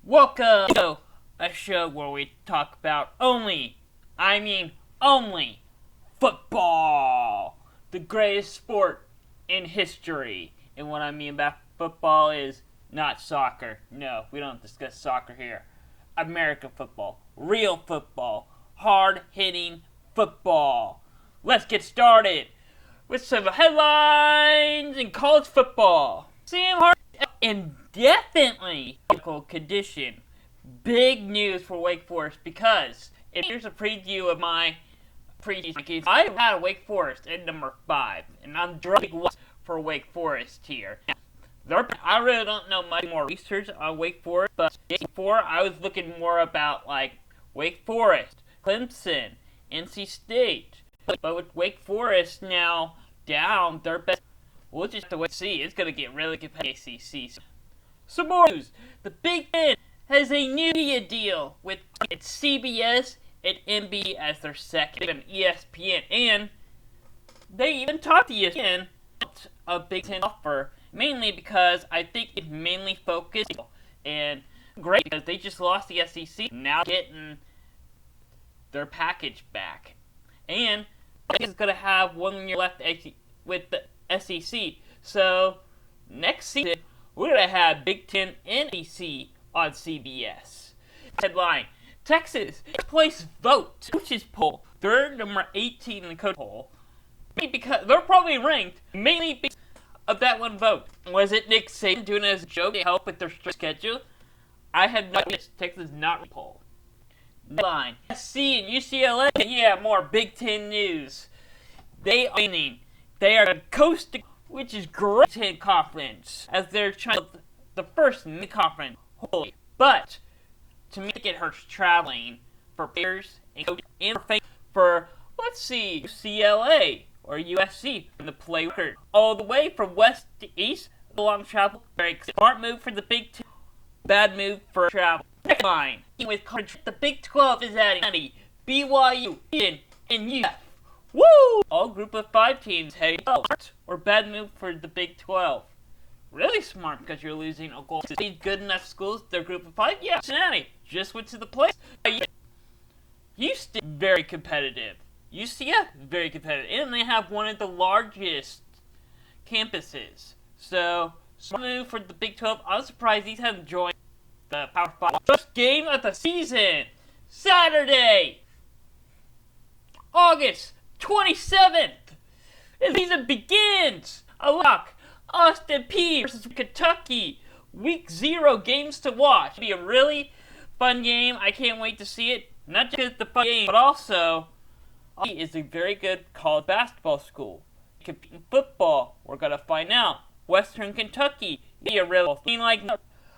Welcome to a show where we talk about only football, the greatest sport in history. And what I mean by football is not soccer. No, we don't discuss soccer here. American football, real football, hard-hitting football. Let's get started with some headlines in college football. Sam Hartman indefinitely medical condition. Big news for Wake Forest because here's a preview of my preseason rankings. I had Wake Forest at number 5, and I'm dropping for Wake Forest here. I really don't know much more research on Wake Forest, but before I was looking more about like Wake Forest, Clemson, NC State. But with Wake Forest now down, their best. We'll just have to wait and see. It's going to get really competitive ACC. Some more news. The Big Ten has a new media deal with CBS and NBC as their second, and ESPN. And they even talked to ESPN about a Big Ten offer, mainly because I think it's mainly focused. And great, because they just lost the SEC. Now getting their package back. And it's going to have 1 year left with the SEC. So next season, we're going to have Big Ten and SEC on CBS. Headline: Texas place vote coaches poll. They're number 18 in the coach poll. Because they're probably ranked mainly because of that one vote. Was it Nick Saban doing it as a joke to help with their schedule? I have no idea. Texas not poll. Headline: SC and UCLA. Yeah, more Big Ten news. They are coast to, which is great 10 conference, as they're trying to the first mid-conference. Holy. But to make it hurts traveling for players and coaches and for let's see, UCLA or USC from the play record all the way from west to east. A long travel. Very smart move for the Big Ten. Bad move for travel. Next line with college, the Big 12 is adding BYU, and UF. Woo! All group of 5 teams heading out. Or bad move for the Big 12. Really smart because you're losing Oklahoma State. Good enough schools, their group of 5. Yeah, Cincinnati just went to the place. Houston, very competitive. UCF, very competitive. And they have one of the largest campuses. So, smart move for the Big 12. I'm surprised these haven't joined the Power 5. First game of the season. Saturday, August 27th. The season begins. A lock. Austin Peay versus Kentucky. Week 0 games to watch. It'll be a really fun game. I can't wait to see it. Not just because it's a fun game, but also it is a very good college basketball school. Compete in football. We're gonna find out. Western Kentucky. Be a real team like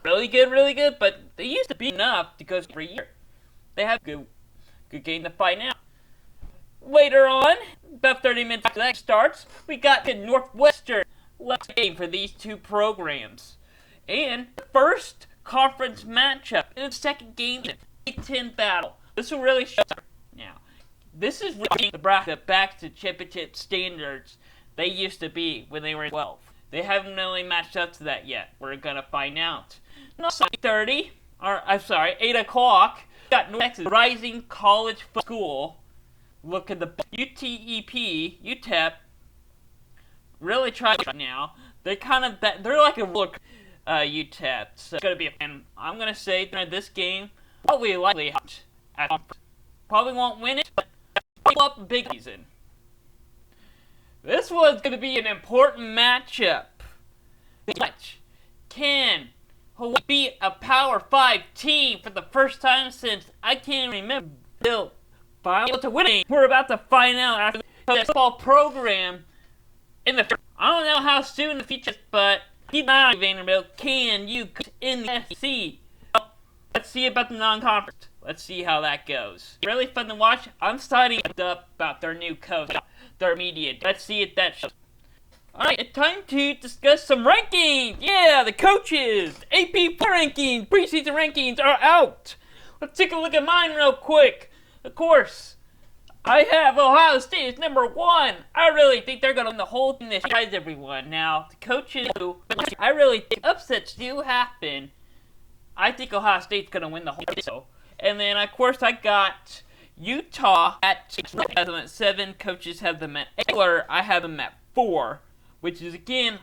really good, but they used to be enough to go every year. They have good game to find out. Later on, about 30 minutes after that starts, we got the Northwestern last game for these two programs. And the first conference matchup in the second game in the Big Ten battle. This will really show now. This is really the bracket back to championship standards they used to be when they were in 12. They haven't really matched up to that yet. We're going to find out. Also, 8 o'clock, we got North Texas Rising College School. Look at the UTEP, UTEP, really trying right now. They're they're like a look UTEP. So it's gonna be I'm gonna say during this game, probably likely probably won't win it, but up a big season. This one's gonna be an important matchup. Can Hawaii beat a Power 5 team for the first time since I can't remember Bill finally to winning? We're about to find out after the football program in the. I don't know how soon the future, but keep an eye on Vanderbilt. Can you in the SEC? Well, let's see about the non-conference. Let's see how that goes. Really fun to watch. I'm starting up about their new coach, their media. Let's see if that shows. Alright, it's time to discuss some rankings. Yeah, the coaches. AP rankings, preseason rankings are out. Let's take a look at mine real quick. Of course, I have Ohio State as number 1. I really think they're going to win the whole thing this year, everyone. Now, the coaches, I really think upsets do happen. I think Ohio State's going to win the whole thing. And then, of course, I got Utah at 6. I have them at 7. Coaches have them at 8. Baylor, I have them at 4. Which is, again,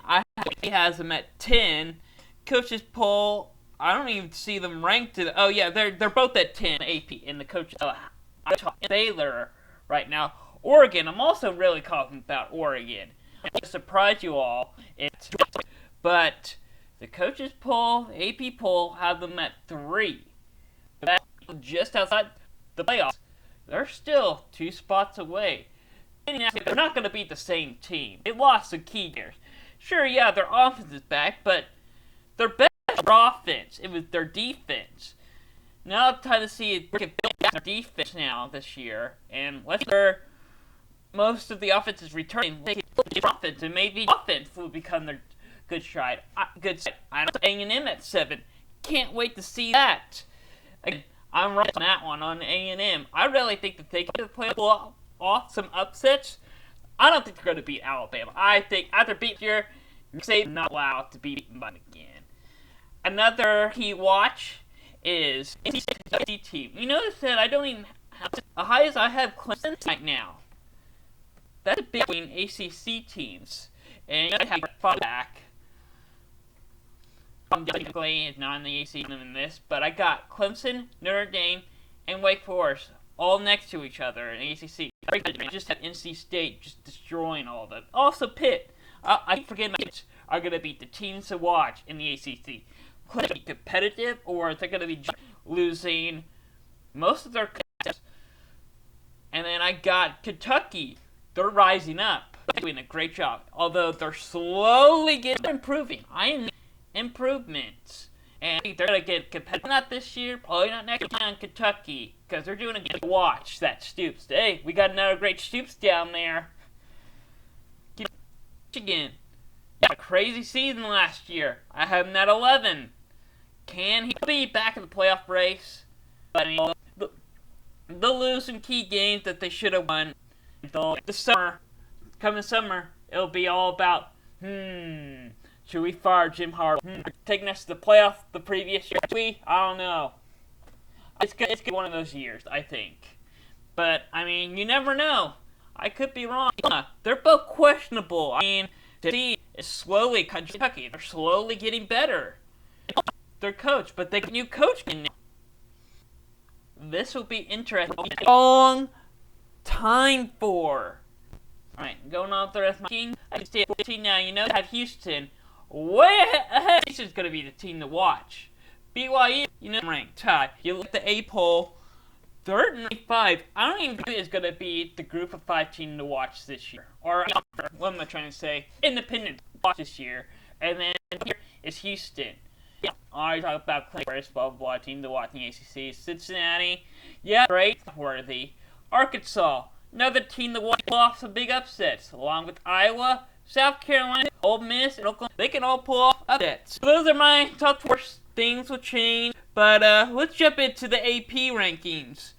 he has them at 10. Coaches poll, I don't even see them ranked. Oh, yeah, they're both at 10 AP in the coaches. Baylor right now. Oregon, I'm also really confident about Oregon. To surprise you all, but the coaches poll, AP poll, have them at 3. That's just outside the playoffs. They're still 2 spots away. They're not going to beat the same team. They lost some key players. Sure, yeah, their offense is back, but their best offense, it was their defense. Now it's time to see their defense now this year, and let's hear most of the offense is returning. Offense, and maybe offense will become their good side. I know A&M at 7. Can't wait to see that. Again, I'm right on that one on A&M. I really think that they can play off some upsets. I don't think they're going to beat Alabama. I think after beat here, they're not allowed to be beaten by them again. Another key watch is ACC team. You notice that I don't even have as high as I have Clemson right now. That's a big between ACC teams. And you have far back. Technically, it's not in the ACC in this, but I got Clemson, Notre Dame, and Wake Forest all next to each other in ACC. I just have NC State just destroying all of them. Also, Pitt. I keep forgetting my kids are going to be the teams to watch in the ACC. Clemson be competitive, or they're going to be losing most of their contests. And then I got Kentucky. They're rising up. They're doing a great job. Although they're slowly improving. I am improvements. And I think they're going to get competitive. Not this year, probably not next year on Kentucky. Because they're doing a good watch. That Stoops. Hey, we got another great Stoops down there. Michigan. A crazy season last year. I have him at 11. Can he be back in the playoff race? But I mean, they'll lose some key games that they should have won. The summer, coming summer, it'll be all about, should we fire Jim Harbaugh? Taking us to the playoff the previous year? I don't know. It's gonna be one of those years, I think. But, I mean, you never know. I could be wrong. They're both questionable. I mean, Tennessee is slowly, Kentucky, they're slowly getting better. Their coach, but they get a new coach in now. This will be interesting. Long time for. Alright, going on with the rest of my team. I can stay at 14 now. You know, I have Houston way ahead. Houston's going to be the team to watch. BYU, you know, ranked high. You look at the A poll, third and 5. I don't even think it's going to be the group of 5 team to watch this year. Or, what am I trying to say? Independent watch this year. And then here is Houston. Yeah, I already talked about Clemson, blah, blah, blah, team to watch in the ACC. Cincinnati, yeah, great, worthy. Arkansas, another team to watch, pull off some big upsets, along with Iowa, South Carolina, Ole Miss, and Oklahoma. They can all pull off upsets. So those are my top 4. Things will change, but let's jump into the AP rankings.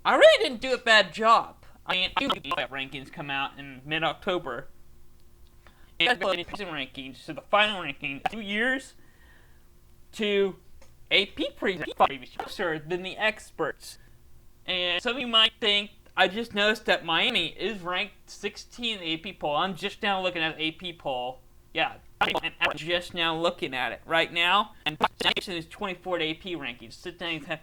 I really didn't do a bad job. I mean, rankings come out in mid-October. And rankings, so the final ranking, 2 years to AP previous than the experts. And some of you might think, I just noticed that Miami is ranked 16 in the AP poll. I'm just now looking at the AP poll. Yeah, I'm just now looking at it right now. And is 24 AP rankings.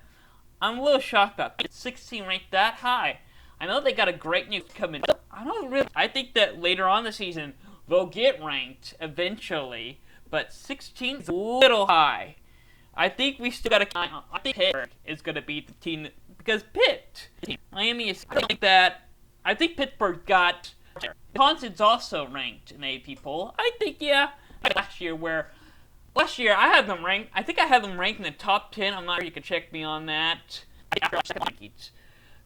I'm a little shocked about that. 16 ranked that high. I know they got a great news coming. I think that later on the season, they'll get ranked eventually, but 16 is a little high. I think we still got to. I think Pitt is going to be the team because Pitt, Miami is like that. I think Pittsburgh got. Wisconsin's also ranked in the AP poll. I think last year I had them ranked. I think I had them ranked in the top 10. I'm not sure. You can check me on that.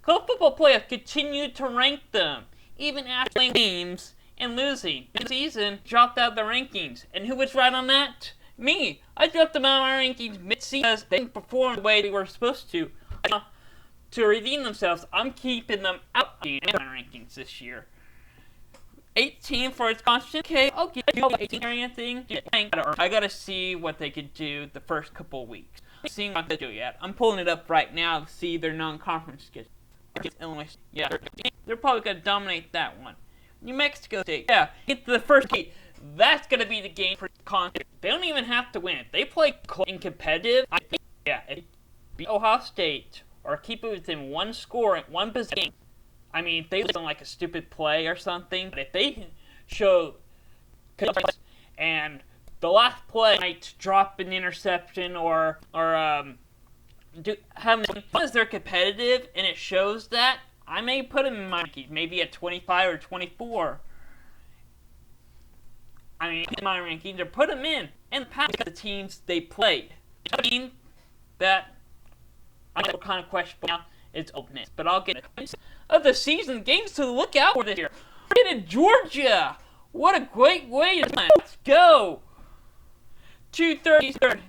College football players continued to rank them even after playing games and losing. This season dropped out the rankings. And who was right on that? Me. I dropped them out of my rankings mid-season because they didn't perform the way they were supposed to. To redeem themselves, I'm keeping them out in my rankings this year. 18 for its constant. Okay, I'll give you 18 or anything. I gotta see what they could do the first couple of weeks. Seeing what they do yet. I'm pulling it up right now to see their non-conference schedule. Illinois, yeah, they're probably gonna dominate that one. New Mexico State, yeah, get to the first gate. That's gonna be the game for concert. They don't even have to win. If they play close and competitive, yeah, if they beat Ohio State or keep it within one score at one possession. I mean, if they lose on like a stupid play or something, but if they show and the last play might drop an interception or as they're competitive and it shows that, I may put them in my rankings, maybe at 25 or 24. I mean, in my rankings, or put them in and pass the teams they played. I mean, that I know what kind of question now is openness, but I'll get it. Of the season games to look out for this year. We're getting Georgia. What a great way to play. Let's go. 2:30.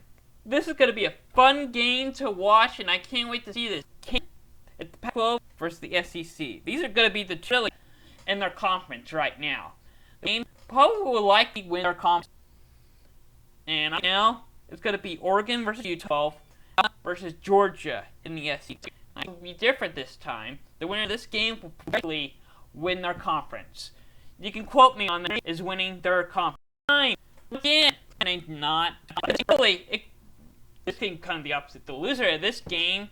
This is going to be a fun game to watch, and I can't wait to see this. It's Pac-12 versus the SEC. These are going to be the chili in their conference right now. The game probably will likely win their conference. And right now, it's going to be Oregon versus Utah versus Georgia in the SEC. It will be different this time. The winner of this game will probably win their conference. You can quote me on that is winning their conference. Again, and not. This game kind of the opposite. The loser of this game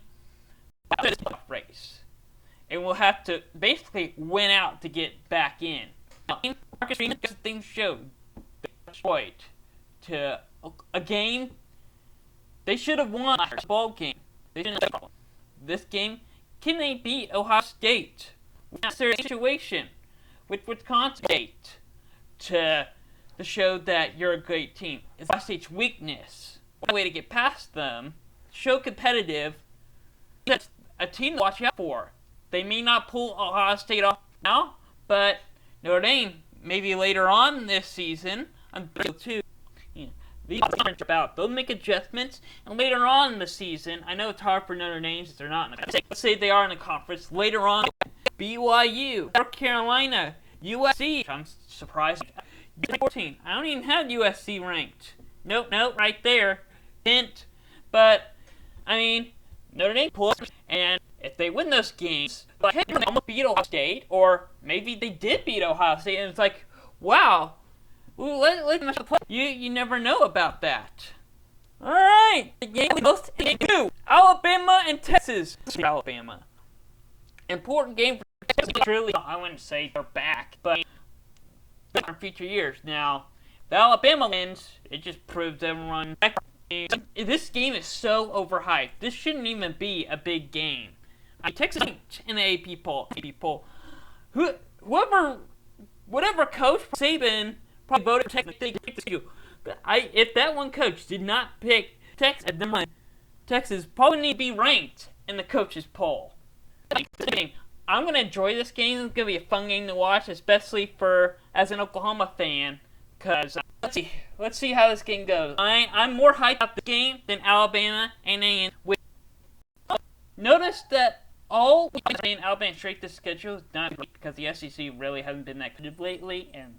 is a race. And will have to basically win out to get back in. Now, Marcus Freeman, things showed destroyed to a game. They should have won the ball game. They didn't have this game. Can they beat Ohio State? That's their situation with Wisconsin State to show that you're a great team. It's Ohio State's weakness. One way to get past them, show competitive. That's a team to watch out for. They may not pull Ohio State off now, but Notre Dame maybe later on this season. I'm too. These aren't about. They'll make adjustments, and later on in the season, I know it's hard for Notre Dame since they're not in the conference. Let's say they are in the conference. Later on, BYU, North Carolina, USC. I'm surprised. 14. I don't even have USC ranked. Nope, right there. Hint. But, I mean, Notre Dame pulls, and if they win those games, like, hey, they almost beat Ohio State, or maybe they did beat Ohio State, and it's like, wow. Well, let them play. You never know about that. All right, the game most two, Alabama and Texas. Alabama, important game for Texas. Truly, I wouldn't say they're back, but in future years. Now, the Alabama wins. It just proves everyone. This game is so overhyped. This shouldn't even be a big game. Texas in the AP poll. Whatever coach Saban probably voted for Texas too. But if that one coach did not pick Texas, then Texas probably need to be ranked in the coaches poll. I'm gonna enjoy this game. It's gonna be a fun game to watch, especially as an Oklahoma fan. Cause let's see how this game goes. I'm more hyped about the game than Alabama and A&M. Notice that all Alabama straight this schedule is not because the SEC really hasn't been that good lately, and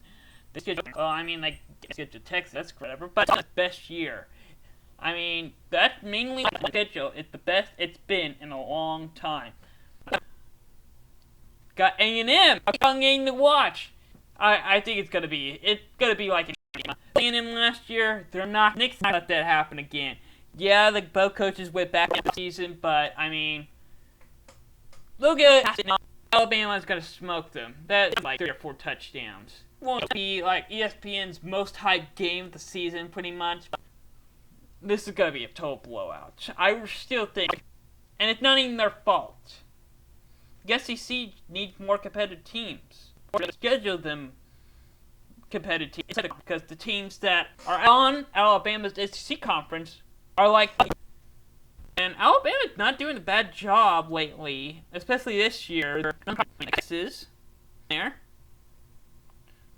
the schedule. Well, I mean, like schedule Texas, that's whatever, but it's the best year. I mean, that's mainly the schedule. It's the best it's been in a long time. Got A&M, a fun game to watch. I think it's gonna be like A&M last year. They're not. Nick's not let that happen again. Yeah, the both coaches went back in the season, but I mean, look at it. Alabama's gonna smoke them. That's like 3 or 4 touchdowns. Won't be like ESPN's most hyped game of the season, pretty much. This is gonna be a total blowout. I still think, and it's not even their fault. The SEC needs more competitive teams. Or schedule them competitive teams, because the teams that are on Alabama's SEC conference are like, and Alabama's not doing a bad job lately, especially this year. Texas there.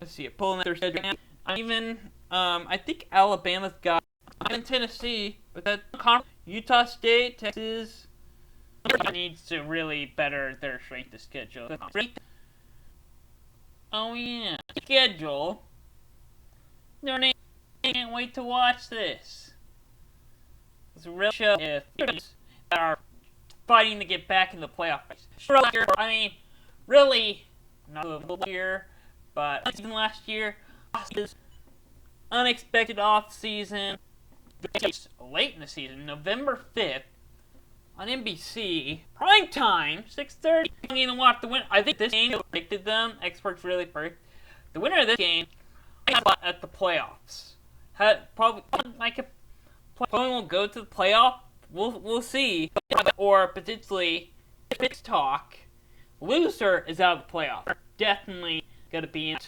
Let's see, pulling their schedule. I think Alabama's got in Tennessee, but that Utah State, Texas needs to really better their strength of schedule. Oh yeah, schedule. No, I can't wait to watch this. It's a real show if teams that are fighting to get back in the playoff race. Sure, I mean, really, not last year, but even last year, this unexpected off season, late in the season, November 5th, on NBC, prime time, 6:30. I didn't even watch the winner. I think this game predicted them. Experts really predict the winner of this game at the playoffs. Probably won't go to the playoff. We'll see. Or potentially, if it's talk, loser is out of the playoff. Definitely gonna be in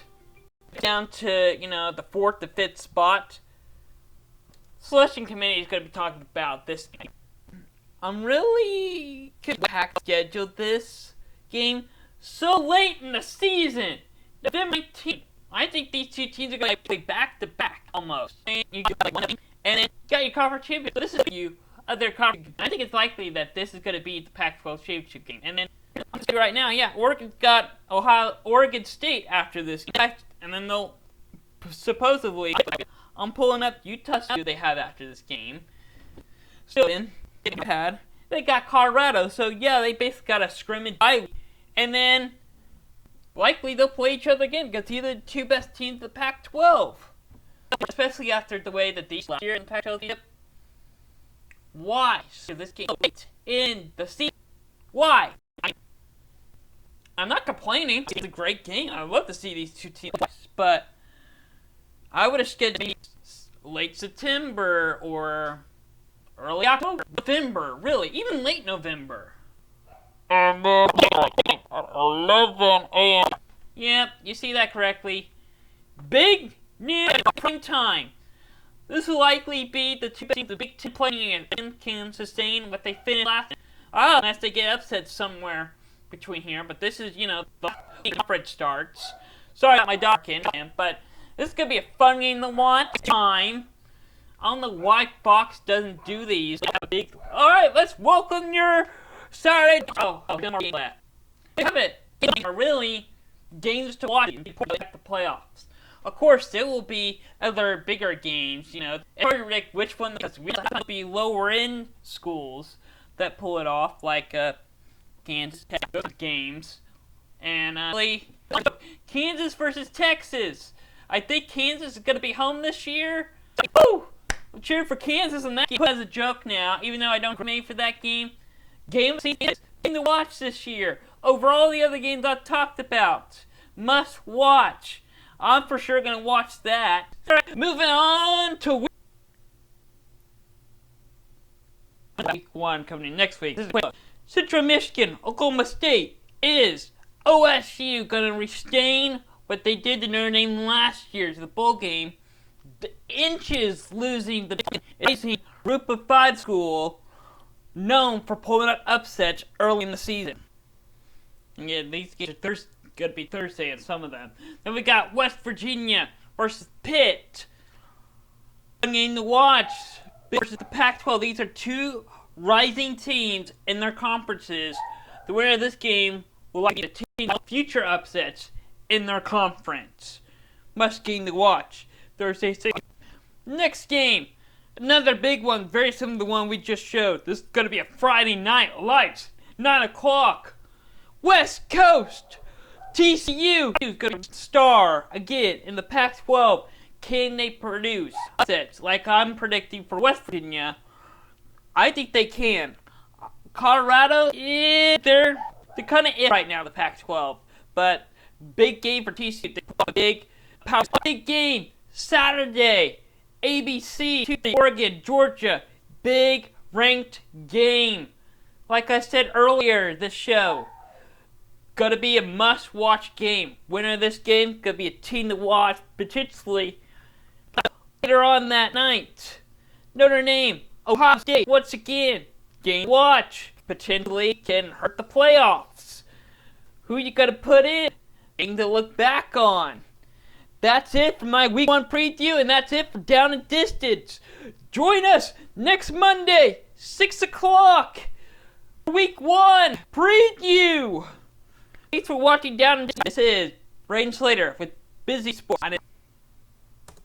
down to the 4th to 5th spot. Selection committee is gonna be talking about this game. I'm really scheduled this game so late in the season, November 19th. I think these two teams are going to play back to back almost. And you got one, and then you got your conference championship. So this is you other conference. I think it's likely that this is going to be the Pac-12 championship game. And then I'm saying right now, yeah, Oregon's got Oregon State after this game, and then they'll supposedly. I'm pulling up Utah State who they have after this game. So then they got Colorado, so yeah, they basically got a scrimmage bye, and then likely they'll play each other again because these are the two best teams of the Pac-12, especially after the way that these last year in the Pac-12. Why? So this game late in the season. Why? I'm not complaining. It's a great game. I love to see these two teams, but I would have scheduled late September or early October, November, really, even late November. And then at 11 a.m. Yep, you see that correctly. Big news prime time. This will likely be the two teams the Big Ten playing and can sustain what they finished last. Unless they get upset somewhere between here. But this is, the conference starts. Sorry about my dog in, but this is gonna be a fun game to watch. Time. I don't know why Fox doesn't do these. Alright, let's welcome your Saturday. They have it. Are really games to watch before the playoffs. Of course, there will be other bigger games, It's hard to predict which one, because we have to be lower in schools that pull it off, like Kansas games. And Kansas versus Texas. I think Kansas is going to be home this year. Woo! I'm cheering for Kansas and that game as a joke now, even though I don't remain for that game. Game of the season to watch this year. Over all the other games I've talked about. Must watch. I'm for sure going to watch that. Right, moving on to week 1 coming in next week. Central Michigan, Oklahoma State. Is OSU going to retain what they did to Notre Dame last year to the bowl game? The inches losing the group of 5 school known for pulling out upsets early in the season. And yeah, these games are going to be Thursday in some of them. Then we got West Virginia versus Pitt. One game to watch versus the Pac-12. These are two rising teams in their conferences. The winner of this game will likely be the team future upsets in their conference. Must game to watch. Thursday, 6. Next game, another big one, very similar to the one we just showed. This is going to be a Friday night lights, 9 o'clock. West Coast, TCU is going to star again in the Pac-12. Can they produce upsets like I'm predicting for West Virginia? I think they can. Colorado, they're kind of it right now, the Pac-12. But big game for TCU. Big game. Saturday, ABC, Oregon, Georgia, big ranked game. Like I said earlier, this show, gonna be a must-watch game. Winner of this game, gonna be a team to watch, potentially later on that night. Notre Dame, Ohio State, once again, game to watch, potentially can hurt the playoffs. Who you gonna put in? Thing to look back on. That's it for my week 1 preview, and that's it for Down and Distance. Join us next Monday, 6 o'clock, week 1 preview. Thanks for watching Down and Distance. This is Braden Slater with Busy Sports.